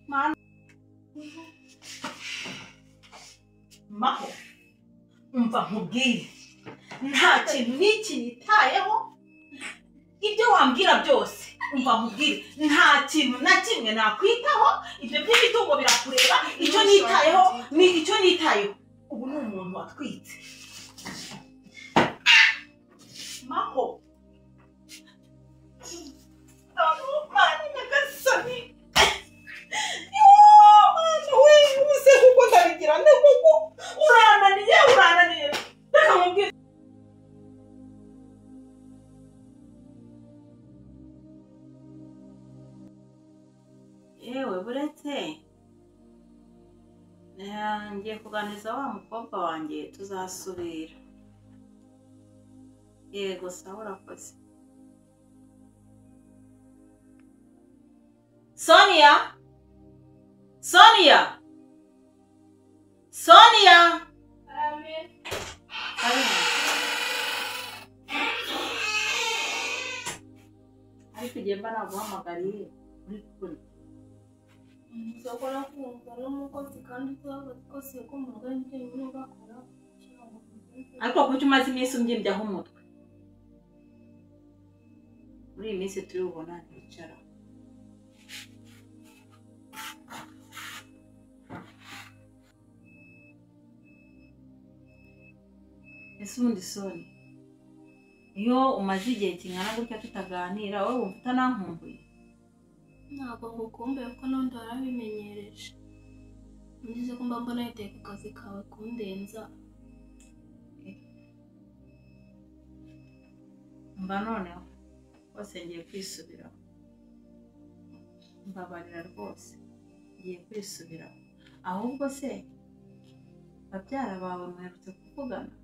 Mana. Maho. Umva nkubwire. Nta kintu n'iki nitayeho. Ibyo wambwira byose. Umva nkubwire. Nta kintu na kimwe nakwitaho. Ibyo by'imitungo birakureba. Icyo nitayeho ni icyo nitayeho. Ubu ni umuntu watwitse. Maho. Mani nyagasani. Mani we ubuse kuko ndabigira nde kuko urananiye. Reka nkubwire. Yewe buretse ngiye kuganiriza wa mukobwa wanjye tuzasubira. Yego sawa urakoze. Sonia. Amen. Ariko jemba naguhamagariye uri kuri. Nzakora kumva n'umukozi kandi twese ko mu rwanda n'ibyo bakora. Ariko kuki umaze iminsi umbyimbyaho umutwe? Muri iyi minsi turi bubona nticara. Ese ubundi Soni, iyo umaze igihe kingana gutya tutaganira wowe wumva utanankumbuye? Ntabwo ngukumbuye kuko n'undi warabimenyereje. Ngize ko mba mbona yiteka akazi kawe kundenza. Mba noneho rwose ngiye kwisubiraho. Mbabarira rwose ngiye kwisubiraho. Ahubwo se babyara bawe mwerutse kuvugana?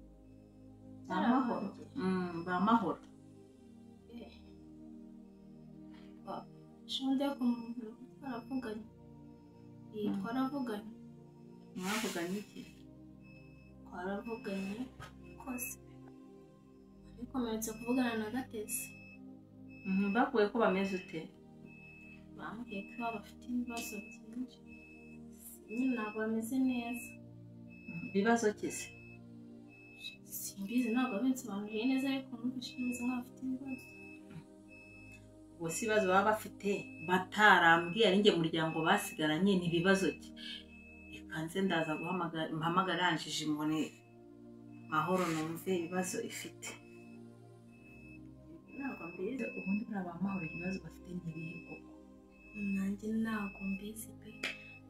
Bamahoro. Shonde ko twaravuganye. Twaravuganye. Mwavuganye iki? Twaravuganye kose. Ariko mperutse kuvugana na Gatesi. Bakuye ko bameze ute? Bambwiye ko bafite ibibazo byinshi. Nyine ntabwo bameze neza. Ibibazo ki se? Simbizi ntabwo binsobanuriye neza ariko numvise neza nk'abafite ibibazo. Ubwo si ibibazo baba bafite batarambwiye ari njye muryango basigaranye n'ibibazo ki? Reka nze ndaza mpamagara yanjije inkoni Mahoro numve ibibazo ifite. Ntabwo mbizi ubundi baba Mahoro ibibazo bafite n'ibihe koko? Nanjye ntabwo mbizi pe.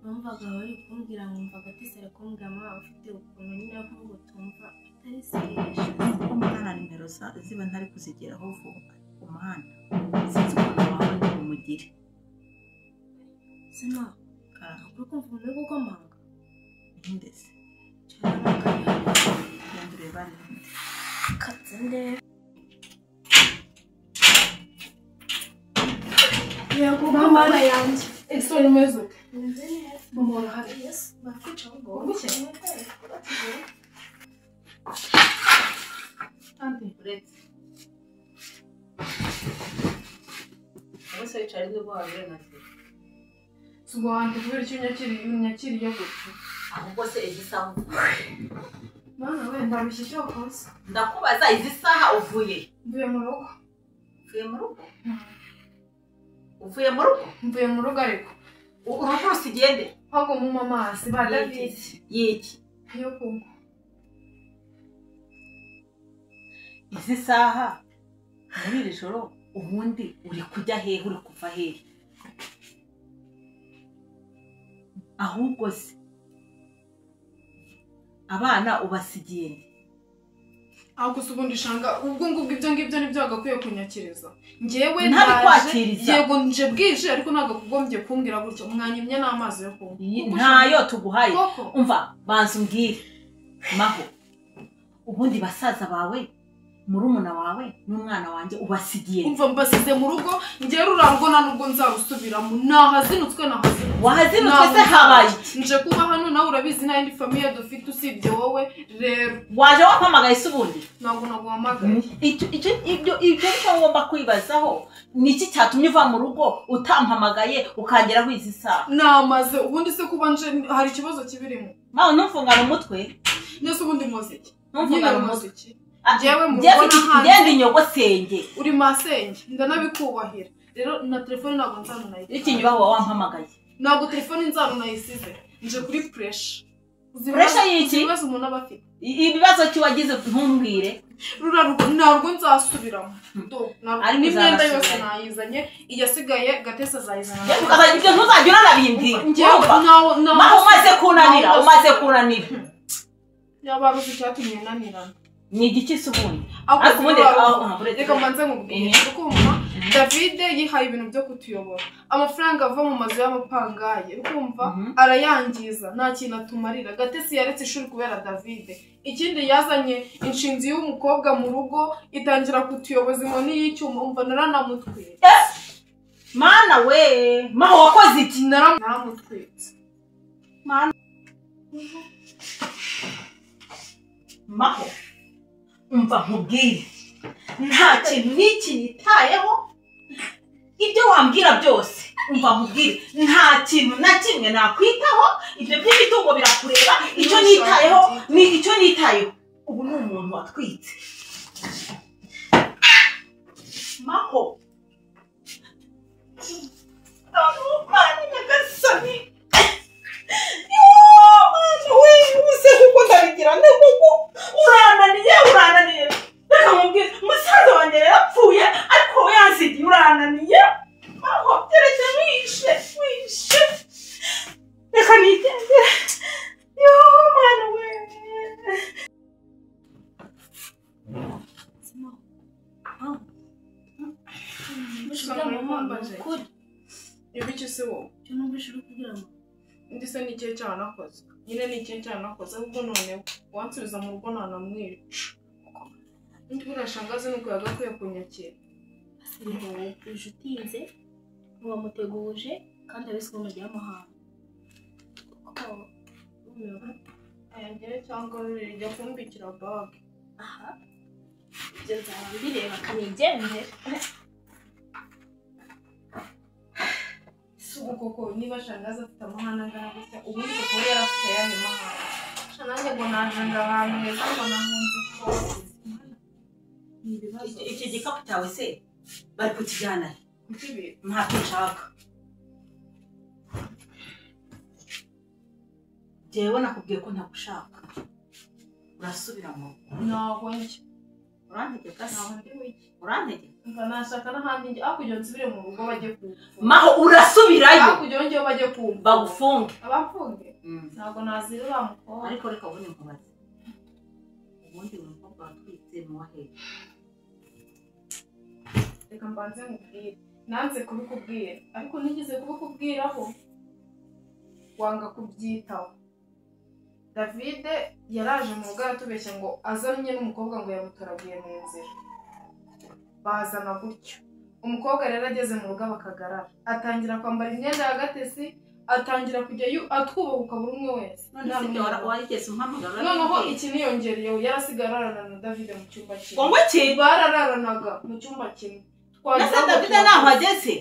Numvaga bari kumbwira nkumva Gatesi ari kumbwira mama ufite ukuntu nyine avuga utumva atari serious. Kuko mwana nimero ziba ntari kuzigeraho vuba ku muhanda. Sinzi ukuntu wawe ndi bumugire. Sema kuko mvume kuko manga. Ndese. Yandure bari. Katsende. Yego mama yanjye. Extra mezo. Mama hari yes. Baficha ngo. Andi buretse. Wese wicara ibyo bwabire nase. Subwante kubera icyo nyakiriye gutyo. Ahubwo se izisaha. Mama we ndarushye cyo kose. Ndakubaza izisaha uvuye. Mvuye mu rugo. Uvuye mu rugo? Uvuye mu rugo? Mvuye mu rugo ariko. Urugo rusigende. Hago mu mama si ba David. Yiki. Yo kungu. Izisaha muri iri joro ubundi uri kujya hehe uri kuva hehe? Ahubwo se abana ubasigiye ahubwo ubundi shanga ubwo ngubwo ibyo ngibyo nibyo agakwiye kunyakiriza ngewe ntabikwakiriza yego nje bwije ariko naga kugombye kumbwira gutyo umwanyimye n'amazi yo kunywa ntayo tuguhaye umva banza umbwire Maho ubundi basaza bawe murumuna wawe n'umwana wanjye ubasigiye. Umva mbasize mu rugo ngiye rurangona nubwo nzarusubiramo nahazinutswe wahazinutswe se habaye nje kuba hano nawe urabizi nta yindi famille dufite usibye wowe rero waje wampamagaye subundi ntabwo naguhamagaye ibyo ngomba kwibazaho niki cyatumye uva mu rugo utampamagaye ukagera aho izi saha namaze ubundi se kuba nje hari ikibazo kibirimo mawe numfungana umutwe nese ubundi muziki numfungana umutwe jewe mu bona ngende nyogosenge uri masenge ndanabikubahira rero na telefone ntabwo nzano nayisize ikinyubaho wampamagaye ntabwo telefone nzano nayisize nje kuri pressure y'iki ibibazo umuntu aba afite ibibazo kiwagize ntumbwire ntabwo nzasubiramo n'imyenda yose nayizanye iyasigaye gatesa azayizana ibyo ntuzajya uranabimbwira maho umaze kunanira yaba ruzi cyatumye nanirana ni igiki se ubundi ariko ubundi reka mbanze nkubwire ukumva David yihaye ibintu byo kutuyobora amafaranga ava mu mazu y'amapangaye ukumva arayangiza nta kintu atumarira gatesi yaretse ishuri kubera David ikindi yazanye inshinzi y'umukobwa mu rugo itangira kutuyoboza inkoni y'icyuma umva naranamutwitse mana we maho wakoze iki naramutwitse mana maho umva nkubwire nta kintu n'iki nitayeho ibyo wambwira byose umva nkubwire nta kintu na kimwe nakwitaho ibyo by'imitungo birakureba icyo nitayeho ubu ni umuntu watwitse maho mwana nyagasani ubuse kuko ndabigira nte kuko urananiye reka mubwire umusaza wanjye yarapfuye ariko we yansigiye urananiye aho byereke wishe reka nigendere mwana we ibiki se wowe cyo numvise uri kugira ngo ndise n'ikihe cyane nakoze nyine n'ikihe cyane nakoze ahubwo noneho wansubiza mu rugo nanamwica ndi burashangaze nuko yagakwiye kunyakira wowe uje utinze wamuteguje kandi abise mu gihe amahanga ayangere cyangwa rijya kumbikira bag aha ibyo nzaba mbireba kanigendere sugu koko niba shangaza afite amahana angana gutya ubundi koko yari afite ayandi mahana nanjye ngo naje ngahantu heza ngo nahunze iki gikapu cyawe se bari kukijyana ntacyo nshaka jewe nakubwiye ko ntagushaka urasubira mu ntabwo njye urantegeka se urantegeka mva nashaka n'ahandi njye aho kugira ngo nsubire mu rugo bajye kumva maho urasubirayo aho kugira ngo njyewe bajye kumva bagufunge abafunge ntabwo nazira uriya mukobwa ariko reka ubundi nkubaze ubundi uyu mukobwa watwitse ni uwahe reka mbanze nkubwire nanze kubikubwira ariko nigeze kubikubwiraho wanga kubyitaho David yaraje mu rugo aratubeshya ngo azanye n'umukobwa ngo yamutoraguye mu nzira bazana gutyo umukobwa rero ageze mu rugo bakagarara atangira kwambara imyenda ya gatesi atangira kujya atwubahuka buri umwe wese noneho iki niyongereyeho yarasigararana na David mu cyumba kimwe barararanaga mu cyumba kimwe David naho ageze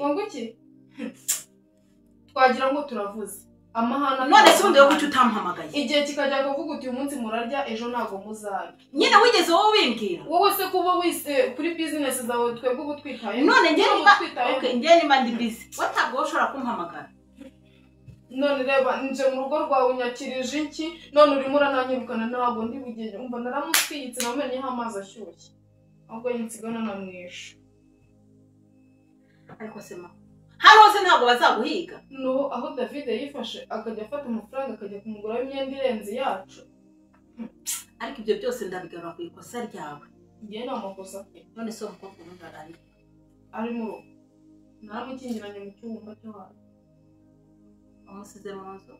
twagira ngo turavuze amahana none se ubundi wowe kuki utamuhamagaye igihe kikajya kuvuga uti uyu munsi murarya ejo ntago muzarya nyine wigeze wowe wimbwira wowe se kuba wise kuri business zawe twebwe ubu twitaye none njye niba ndi busy watabwo ushobora kumpamagara none reba nje mu rugo rwawe unyakirije iki none urimo urananyirukana ntabwo ndi bugenge umva naramutwitse namenyeho amazi ashyushye ahubwo yinsigana namwisha ariko sema hano hose ntabwo bazaguhiga no aho David yifashe akajya afata amafaranga akajya kumuguraho imyenda irenze yacu ariko ibyo byose ndabigarura ku ikosa ryawe ngiye nta makosa afite none se umukobwa ubundi ari mu rugo naramukingiranye mu cyumba cyo hanze amusize mu nzu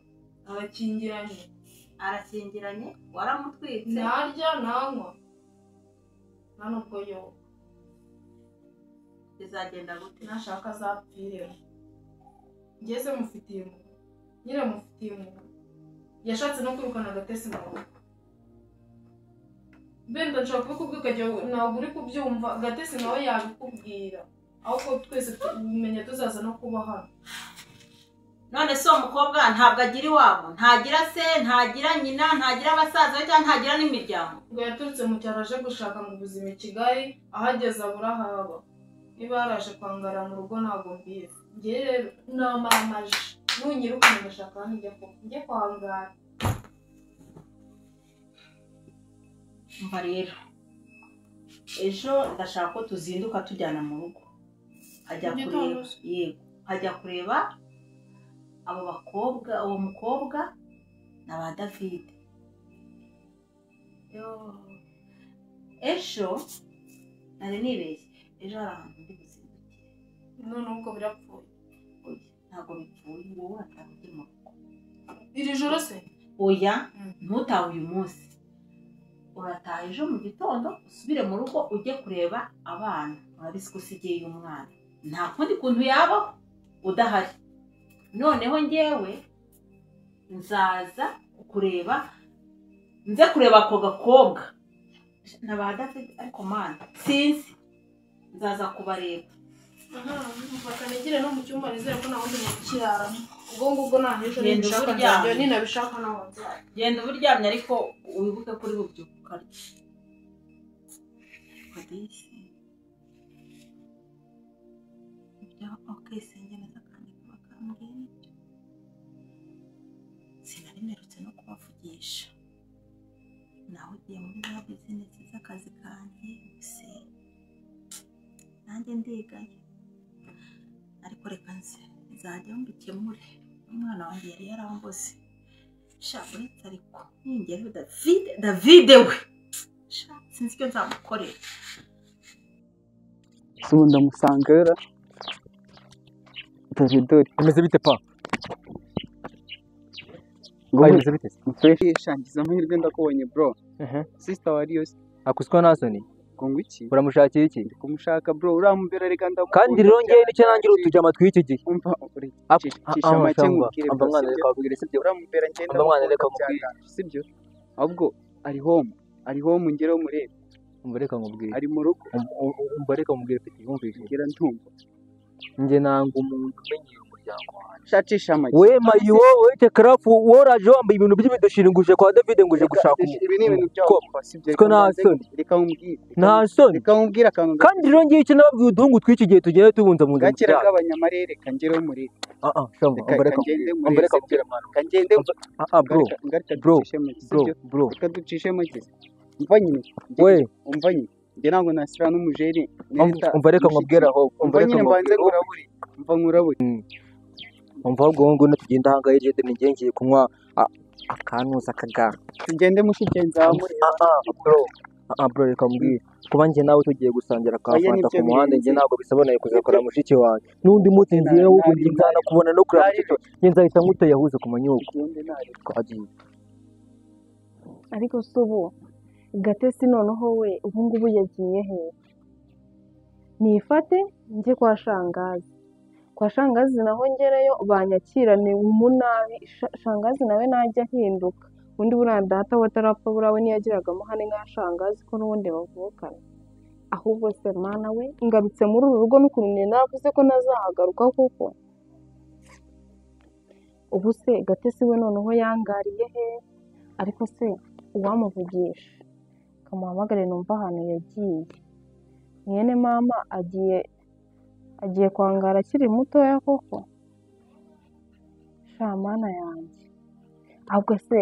arakingiranye waramutwitse narya nanywa nta nubwo yo bizagenda gute nashaka azapfire ngeze mufitiye mu nyine mufitiye mu yashatse no kwirukana Gatesi mu rugo benda nshaka kubikubwira ukajya ntabwo uri kubyumva Gatesi nawe yabikubwira ahubwo twese tumenye tuzaza no kuba hano none so umukobwa ntabwo agira iwabo ntagira se ntagira nyina ntagira abasaza be cyangwa ntagira n'imiryango ngo yaturutse mu cyaro aje gushaka mu buzima i Kigali ahageze abura haba niba yaraje kwangara mu rugo ntabwo mbizi njye rero namaramaje nunyirukana ndashaka hano njye kwangara mva rero ejo ndashaka ko tuzinduka tujyana mu rugo hajya kureba abo bakobwa uwo mukobwa na ba David ejo nari nibeshye ejo hari ahantu ndi guzindukira none ubwo birapfuye ntabwo bipfuye wowe urataha ujye mu rugo iri joro se oya ntutahe uyu munsi urataha ejo mu gitondo usubire mu rugo ujye kureba abana urabizi ko usigiye umwana nta kundi kuntu yabaho udahari noneho njyewe nzaza kureba nze kureba ako gakobwa na ba David ariko mana sinzi nzaza kubareba bakanegire no mu cyumba nizere ko nawe ndi kiraramo ubwo ngubwo nta n'ejo nibishaka nzajya ninabishaka nawe nzajya genda uburyamye ariko wibuke kuri bubyuka ukarya kodisi senge neza kandi bakambwira sinarimerutse no kubavugisha nawe ugiye muri za bizinesi z'akazi kanjye se nanjye ndigaye ariko reka nzajya mbikemure umwana wanjye yari yarambuze uretse ariko ningera David we sinzi icyo nzamukorera ubu ndamusanga rero dore imeze bite pa ngo imeze bite fresh shangiza amahirwe ndakubonye bro sister Warios akuswa nasoni ngo iki uramushakira iki kumushaka bro uramumbera reka ndakubona kandi rero ngeye nicyo nangira utujama tw'iki gihe umva cisha make mubwire amba mwana reka kubwire sibyo uramumbera ngenda amba mwana reka mubwire sibyo ahubwo ari home ngero murebe umva reka mubwire ari mu rugo umva reka mubwire mfite yumvise ngira ntumva nge nanga umuntu umenyeye umuryango wanjye shacisha make we mayi wowe tekarafu woraje wambaye ibintu by'ibidashinguje kwa David nguje gushaka ibi ni ibintu by'abapfa sibyo ko nta soni reka mubwire nta soni reka mubwire akantu kandi rero ngiye iki nababwiye uduhungu tw'iki gihe tugera tubunza mu nzira gakira k'abanyamarere kangereho murebe shamba umva reka mubwire mwana kangende bro reka ducishe make umva nyine we umva nyine njye ntabwo nasira n'umujeri umva reka mubwire aho umva nyine mbanze ngurabure umva ngurabure umva ahubwo ngo tugenda ahangahe jede ngiye kunywa akanuza kagara tugende mushike nzamure bro reka mubwire kuba njye nawe tugiye gusangira akafanta ku muhanda njye ntabwo bisobanuye kuzakora mushiki wanjye n'undi munsi ngiye wo kugenda kubona no kureba mushiki njye nzahita nkuteye yahuze ku manyuko twagiye ariko subu Gatesi noneho we ubu ngubu yagiye he nifate njye kwa shangazi naho ngereyo banyakirane umunabi shangazi nawe najya ahinduka undi buriya data we atarapfa buriya we niyagiraga amahane nka shangazi ko n'ubundi bavukana ahubwo se mwana we ngarutse muri uru rugo n'ukuntu navuze ko nazahagaruka kuko ubu se Gatesi we noneho yangariye he ariko se uwamuvugisha kamuhamagare numva ahantu yagiye mwene mama agiye kwangara akiri mutoya koko shamana yanjye ahubwo se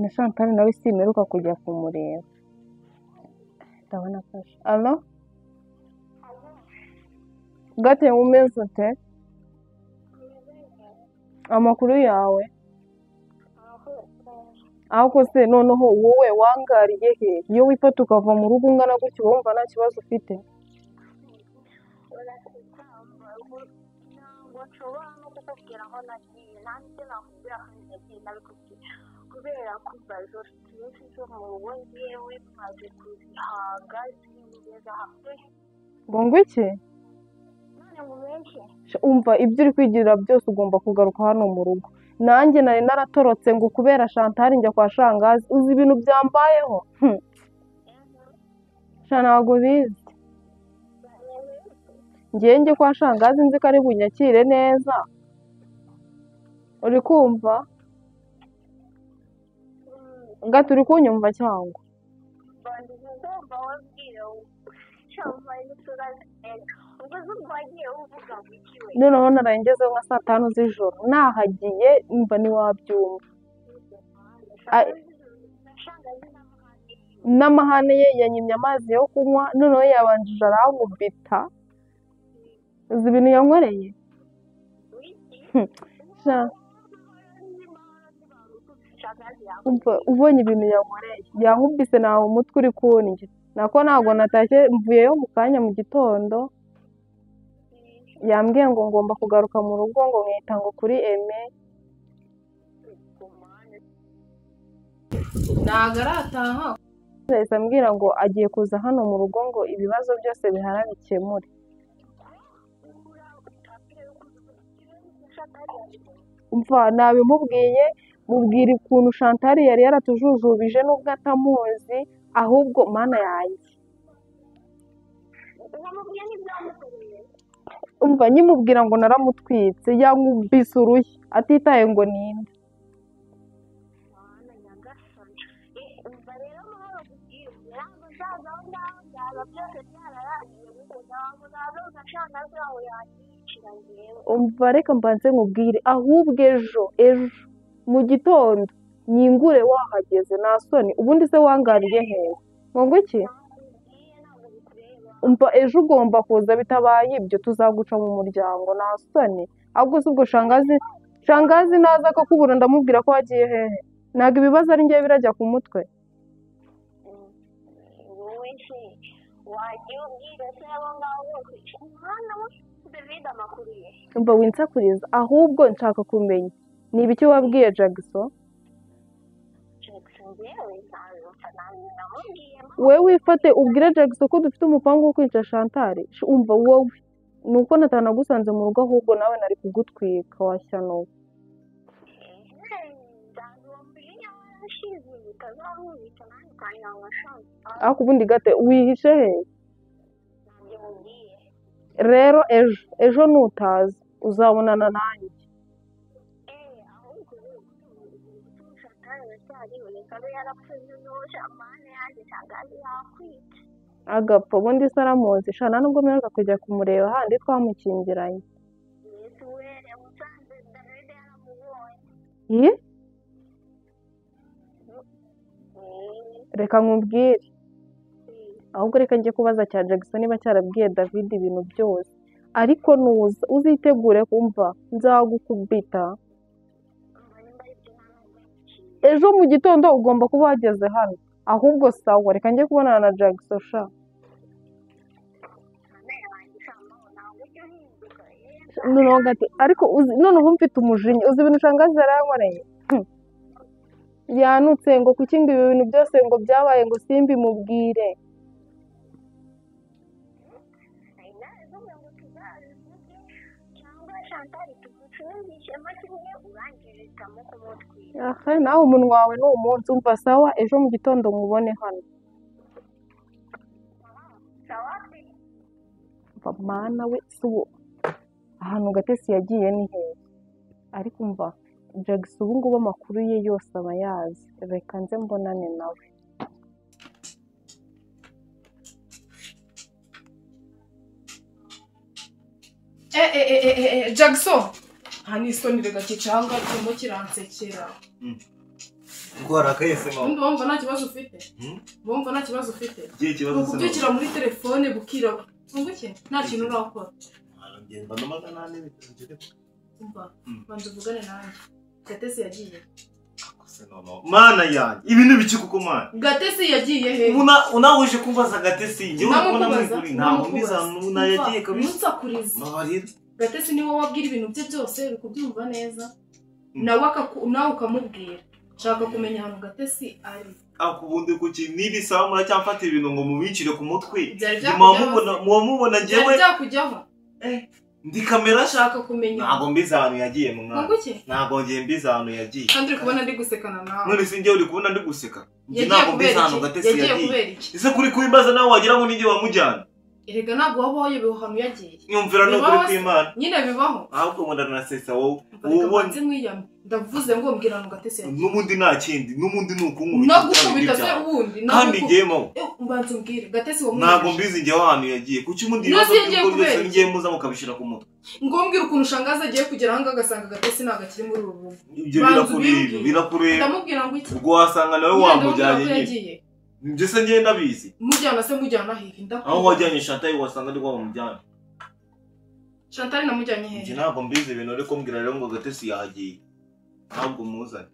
na Chantal nawe simeruka kujya kumureba ndabona fasha alo gate umeze ute amakuru yawe ahubwo se noneho wowe wangariye he iyo wifata ukava mu rugo ungana gutyo wumva nta kibazo ufite nshobora no kukubwira aho nagiye nanjye nakubwira aho nagiye nabikubwira kubera kuva zose tuzi zo mu rugo ngewe maze kuzihaga zigeza hamwe ngo ngo iki none mu benshi umva ibyo uri kwigirira byose ugomba kugaruka hano mu rugo nanjye nari naratorotse ngo kubera Chantal njya kwa shangazi uzi ibintu byambayeho ntabwo bizi njye kwa shangazi nzi ko ari bunyakire neza uri kumva gato uri kunyumva cyangwa ndumva wabwira cyangwa n'uturazi ubwo z'ubwagiye uvuga ngo ikiwe noneho narangezeho nka 5:00 z'ijoro nahagiye mba ntiwabyumva n'amahane ye yanyimye amazi yo kunywa noneho yabanjije arankubita uzi ibintu yankoreye ubonye ibintu yankoreye yankubise nawe umutwe uri kundya nako ntabwo natashye mvuyeyo mu kanya mu gitondo yambwiye ngo ngomba kugaruka mu rugo ngo nkita ngo kuri Aime ntabwo arataha yahise ambwira ngo agiye kuza hano mu rugo ngo ibibazo byose bihara bikemure umva nabimubwiye mubwira ukuntu Chantal yari yaratujujubije nubwo atamuzi ahubwo mana yanjye umva nyimubwira ngo naramutwitse yankubise urushyi atitaye ngo ninde umva reka mbanze nkubwire ahubwo ejo mu gitondo nyingure wahageze nta soni ubundi se wangariye hehe ngo iki umva ejo ugomba kuza bitabaye ibyo tuzaguca mu muryango nta soni ahubwo si ubwo shangazi naza akakubura ndamubwira ko wagiye hehe ntabwo ibibazo ari ngewe birajya ku mutwe wagiye ubwira se abo ngabo bose umwana we David amakuru ye umva winsakuriza ahubwo nshaka kumenya ni ibiki wabwiye Jackson wowe wifate ubwire Jackson ko dufite umupangu wo kwica Chantal umva wowe nuko natanagusanze mu rugo ahubwo nawe nari kugutwika washyanuka ariko ubundi gate wihishe he rero ejo nutaza uzabonana nanjye agapfa ubundi se aramuzi shana nubwo mperuka kujya kumureba handi twamukingiranye reka nkubwire ahubwo reka njye kubaza cya Jackson niba cyarabwiye David ibintu byose ariko nuza uzitegure kumva nzagukubita ejo mu gitondo ugomba kuba wageze hano ahubwo sawa reka njye kubonana na Jackson sha ariko noneho mfite umujinya uzi ibintu shangazi yarankoreye yanutse ngo kuki ngo ibi bintu byose ngo byabaye ngo simbimubwire nawe umunwa wawe ni umunsi umva sawa ejo mu gitondo mubone hano mana we subu ahantu Gatesi yagiye ni heza ariko umva Jackson ubu ngubu amakuru ye yose aba yazi reka nze mbonane nawe Jackson aha ni isoni rega kicanga kirimo kiransekera Ngora kahise ngo undi wumva nta kibazo ufite wumva nta kibazo ufite giye kibazo se kubyukira muri telefone bukira ngo iki nta kintu urakora ngenda n'amagana n'ibitenge umva banze uvugane nanjye Gatesi yagiye mana yanjye ibintu biki kuko mana Gatesi yagiye he unawuje kumbaza Gatesi njye ubona muri kuri ntabwo mbizana yagiye kabisa unsakuriza mabarira Gatesi niwe wabwira ibintu bye byose uri kubyumva neza nawe ukamubwira Nshaka kumenya ahantu Gatesi ari. Akubundi kuki nibi sawa muracyamfata ibintu ngo mubicire ku mutwe. Mubona njyewe. Byakujyaho. Ndi kamera nshaka kumenya. Ntago mbizi ahantu yagiye mu mwana. Nguki? Ntago ngiye mbizi ahantu yagiye. Kandi uri kubona ndi gusekana nawe. None sinjye uri kubona ndi guseka. Ntago mbizi ahantu Gatesi yagiye. Ese kuri kwimbaza nawe wagira ngo ninjye wamujyana. Erega ntabwo waba wayobewe ahantu yagiye. Nyumvira no kuri kwimana. Nyine bibaho. Ahubwo ngo ndanasesa wowe. Ubonye mwiyame. Ndavuze ngo mbwira no Gatesi yagiye. N'ubundi nta kindi, n'ubundi nukunkubita. Nagukubita se ubundi. Kandi ngemo. Mbanze mbwire Gatesi wo Ntago mbizi njye ahantu yagiye. Kuki ubundi ibibazo by'ubwo ngiye muza mukabishira ku mutwe. Ngombwira ukuntu Shangazi agiye kugera hanga agasanga Gatesi nagakiri muri uru rugo. Ibyo birakureba. Ndamubwira ngo iki? Ubwo wasanga nawe wamujyanye nyine. Njye se ngenda bizi. Mujyana hehe ndakubwira. Aho wajyanye Chantal wasanga ndi wamujyana. Chantal namujyanye hehe? Njye ntabwo mbizi ibintu ariko mbwira rero ngo Gatesi yagiye. Ntabwo muzanye.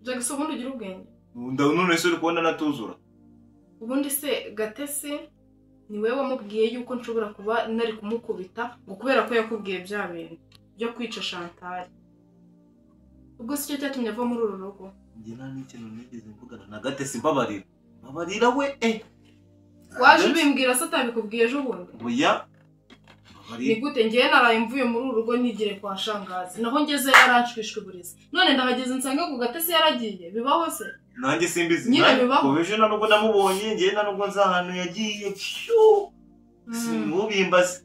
Jackson ubundi ugira ubwenge. None se uri kubona natuzura. Ubundi se Gatesi ni wewe wamubwiye yuko nshobora kuba nari kumukubita ngo kubera ko yakubwiye bya bintu byo kwica Chantal. Ubwo se cyo cyatumye ava muri uru rugo. Njye nta n'ikintu nigeze mvugana na Gatesi mbabarira. Mbabarira we Waje bimbwira se atabikubwiye ejo bundi. Oya. Ni gute ngiye naraye mvuye muri uru rugo nigire kwa Shangazi. Naho ngeze yaranshwishwe buriza. None ndahageze nsanga ngo Gatesi yaragiye. Bibaho se? Nanjye simbizi. Nyine bibaho. Kubeje nubwo namubonye ngiye nubwo nzahantu yagiye. Simubimbaze.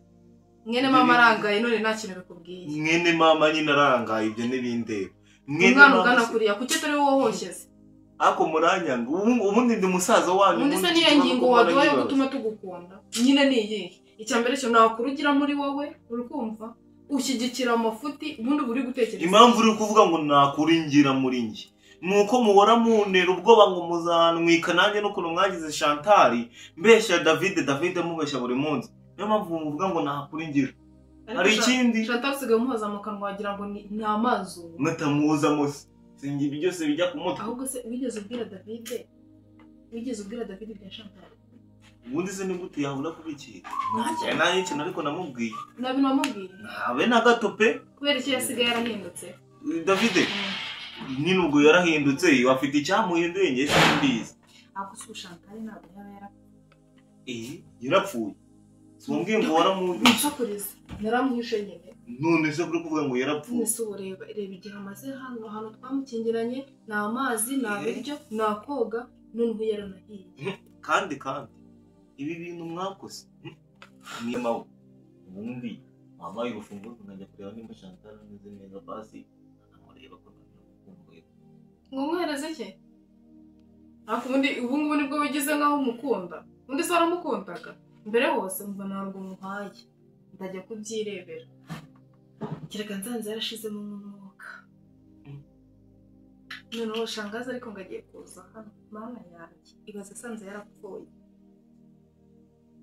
Mwene mama arangaye none nta kintu bikubwiye. Mwene mama nyine arangaye ibyo n'ibindi. Umwana ugana kuriya kuki turi wohosheze. Ako muranyanga ubundi ndi musaza wanyu. Ubundi se niyo ngingo waduhaye gutuma tugukunda. Nyine ni iyihe? Icyambere cyo nakurugira muri wowe urukumva ushyigikira amafuti ubundi buri gutekereza. Impamvu uri kuvuga ngo nakuringira muri nge nuko muhora munera ubwoba ngo muzanwika nanjye no kuno mwagize Chantal mbeshya David mubeshya buri munsi. Niyo mpamvu muvuga ngo nakuringira. Hari ikindi Chantal sigaye umuhoza mu kanwa wagira ngo ni amazi. Matamuza mose. Singi byose bijya ku mutwe. Ahubwo se wigeze ubwira David bya Chantal. Ubundi se nigute yahura kubikira. Nta ikintu ariko namubwiye. Nabi namubwiye. Abe na gato pe. Kubera iki yasigaye yarahindutse. David ni nubwo yarahindutse afite icyamuhinduye nge simbizi. Ako Chantal ntabwo yarapfuye. Yarapfuye. Sumbwiye ngo waramuzi. Nsakuriza. Naramuhishe nyine. None se kuri kuvuga ngo yarapfuye. Nese ureba igihe amaze hano twamukingiranye na amazi na biryo na koga none ubu yaranahiye. Kandi ibi bintu mwakoze ni mawe ubundi mama y'urufunguzo nkajya kureba nimba Chantal ameze neza basi amureba ko nakumbuye ngo mwereze iki ako ubu ngubu nibwo wigize nkaho umukunda undi se waramukundaga mbere hose mva ntabwo muhaye ndajya kubyirebera kireka nzanze yarashizemo umwuka noneho Shangazi ariko ngagiye kuza hano mana yanjye ibaze asanze yarapfuye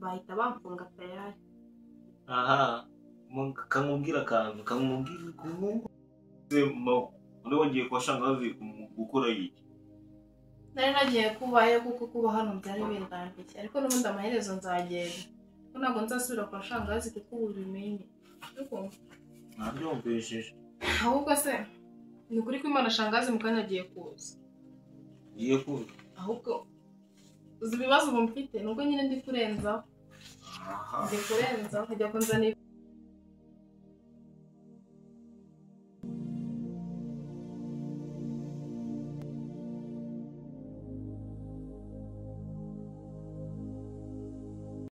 bahita bamfunga tayari. Aha kamubwira akantu kamubwira ukuntu uri wagiye kwa Shangazi gukora iki. Nari nagiye kubayo kuko kuba hano byari bindambye ariko n'ubundi amaherezo nzagenda ko ntabwo nzasubira kwa Shangazi kuko ubu bimenye ariko ntabyumvishije. Ahubwo se ni kuri ko Imana Shangazi mu kanya agiye kuza. Ahubwo uzi ibibazo mfite nubwo nyine ndi kurenzaho. Ndi kurenzaho nkajya kunzana